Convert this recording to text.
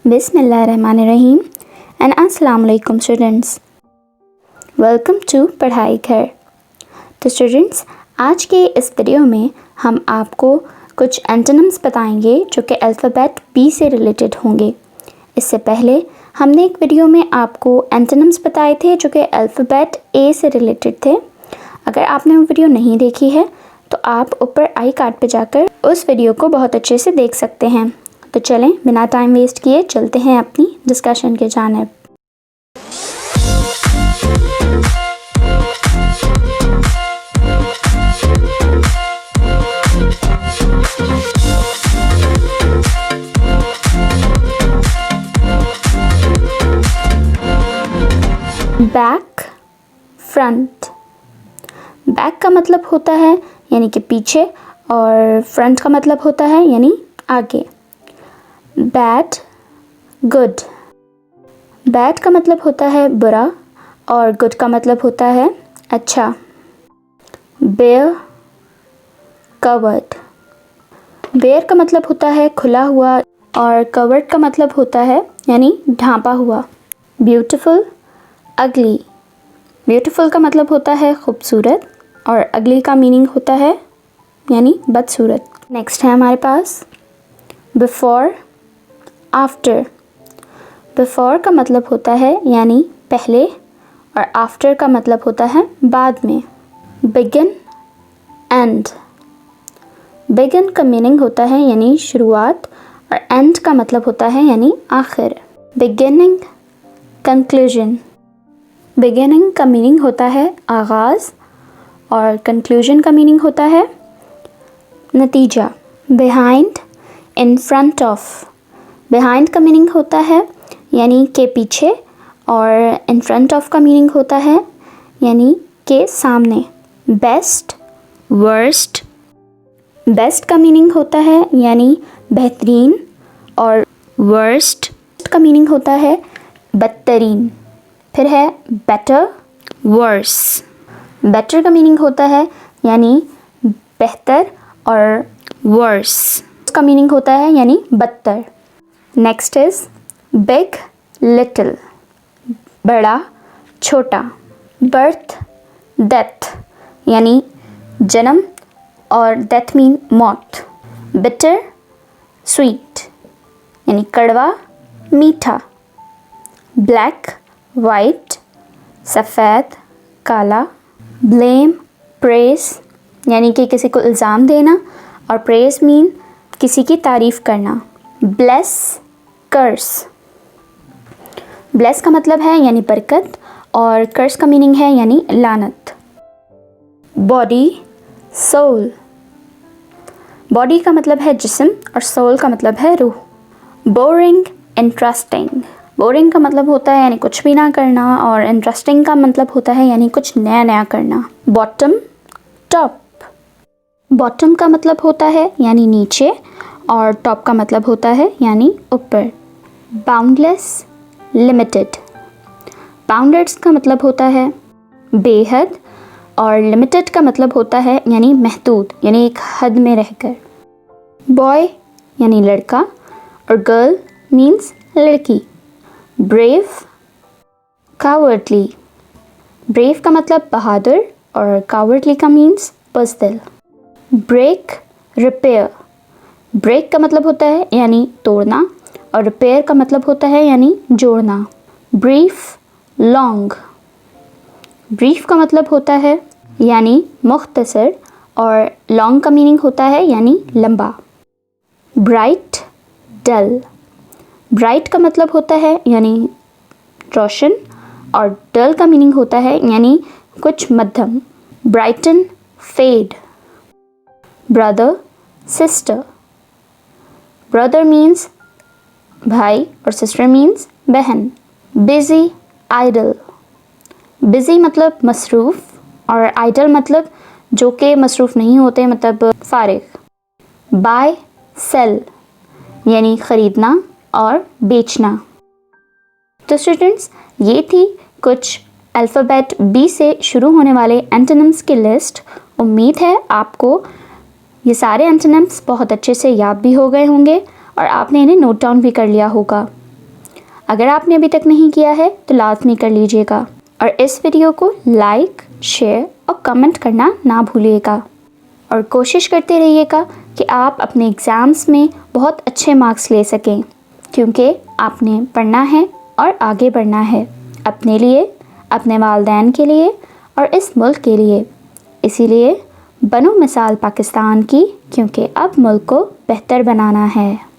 बिस्मिल्लाहिर्रहमानिर्रहीम एंड अस्सलाम वालेकुम स्टूडेंट्स। वेलकम टू पढ़ाई घर। तो स्टूडेंट्स, आज के इस वीडियो में हम आपको कुछ एंटोनिम्स बताएंगे जो कि अल्फ़ाबेट बी से रिलेटेड होंगे। इससे पहले हमने एक वीडियो में आपको एंटोनिम्स बताए थे जो कि अल्फ़ाबेट ए से रिलेटेड थे। अगर आपने वो वीडियो नहीं देखी है तो आप ऊपर आई कार्ड पे जाकर उस वीडियो को बहुत अच्छे से देख सकते हैं। तो चलें, बिना टाइम वेस्ट किए चलते हैं अपनी डिस्कशन के जानिब। Back, front. बैक का मतलब होता है यानी कि पीछे और फ्रंट का मतलब होता है यानी आगे। Bad, good. बैड का मतलब होता है बुरा और गुड का मतलब होता है अच्छा। Bear, covered. बेयर का मतलब होता है खुला हुआ और कवर्ड का मतलब होता है यानी ढांपा हुआ। ब्यूटीफुल, अगली। ब्यूटीफुल का मतलब होता है खूबसूरत और अगली का मीनिंग होता है यानी बदसूरत। नेक्स्ट है हमारे पास बिफोर, आफ्टर। बिफोर का मतलब होता है यानी पहले और आफ्टर का मतलब होता है बाद में। Begin, and. बिगिन का मीनिंग होता है यानी शुरुआत और एंड का मतलब होता है यानी आखिर। Beginning, conclusion. बिगिनिंग का मीनिंग होता है आगाज़ और कंक्लूजन का मीनिंग होता है नतीजा। Behind, in front of. Behind का मीनिंग होता है यानी के पीछे और इन फ्रंट ऑफ का मीनिंग होता है यानी के सामने। Best, worst. बेस्ट का मीनिंग होता है यानी बेहतरीन और वर्स्ट का मीनिंग होता है बदतरीन। फिर है बेटर, वर्स। बेटर का मीनिंग होता है यानी बेहतर और वर्स का मीनिंग होता है यानी बदतर। Next is big, little. बड़ा, छोटा। बर्थ, डेथ यानी जन्म और डेथ मीन मौत। बिटर, स्वीट यानी कड़वा, मीठा। ब्लैक, वाइट, सफ़ेद, काला। ब्लेम, प्रेस यानी कि किसी को इल्ज़ाम देना और प्रेस मीन किसी की तारीफ़ करना। ब्लेस, कर्स। ब्लेस का मतलब है यानी बरकत और कर्स का मीनिंग है यानी लानत। Body, soul. बॉडी का मतलब है जिस्म और सोल का मतलब है रूह। Boring, interesting. बोरिंग का मतलब होता है यानी कुछ भी ना करना और इंटरेस्टिंग का मतलब होता है यानी कुछ नया नया करना। Bottom, top. बॉटम का मतलब होता है यानी नीचे और टॉप का मतलब होता है यानी ऊपर। Boundless, limited. बाउंडेड का मतलब होता है बेहद और लिमिटेड का मतलब होता है यानी महदूद यानी एक हद में रहकर। बॉय यानी लड़का और गर्ल मीन्स लड़की। Brave, cowardly. ब्रेव का मतलब बहादुर और कावर्डली का मीन्स बुज़दिल। Break, repair. ब्रेक का मतलब होता है यानी तोड़ना और रिपेयर का मतलब होता है यानी जोड़ना। Brief, long. ब्रीफ का मतलब होता है यानी मुख्तसर और लॉन्ग का मीनिंग होता है यानी लंबा। ब्राइट, डल। ब्राइट का मतलब होता है यानी रोशन और डल का मीनिंग होता है यानी कुछ मध्यम। Brighten, fade. Brother, sister. Brother means भाई और सिस्टर मीन्स बहन। Busy, idle. बिज़ी मतलब मसरूफ़ और आइडल मतलब जो कि मसरूफ़ नहीं होते, मतलब फ़ारिग। बाय, सेल यानी ख़रीदना और बेचना। तो स्टूडेंट्स, ये थी कुछ अल्फ़ाबेट बी से शुरू होने वाले एंटोनिम्स की लिस्ट। उम्मीद है आपको ये सारे एंटोनिम्स बहुत अच्छे से याद भी हो गए होंगे और आपने इन्हें नोट डाउन भी कर लिया होगा। अगर आपने अभी तक नहीं किया है तो लाजमी कर लीजिएगा और इस वीडियो को लाइक, शेयर और कमेंट करना ना भूलिएगा। और कोशिश करते रहिएगा कि आप अपने एग्ज़ाम्स में बहुत अच्छे मार्क्स ले सकें, क्योंकि आपने पढ़ना है और आगे बढ़ना है अपने लिए, अपने वालिदैन के लिए और इस मुल्क के लिए। इसीलिए बनो मिसाल पाकिस्तान की, क्योंकि अब मुल्क को बेहतर बनाना है।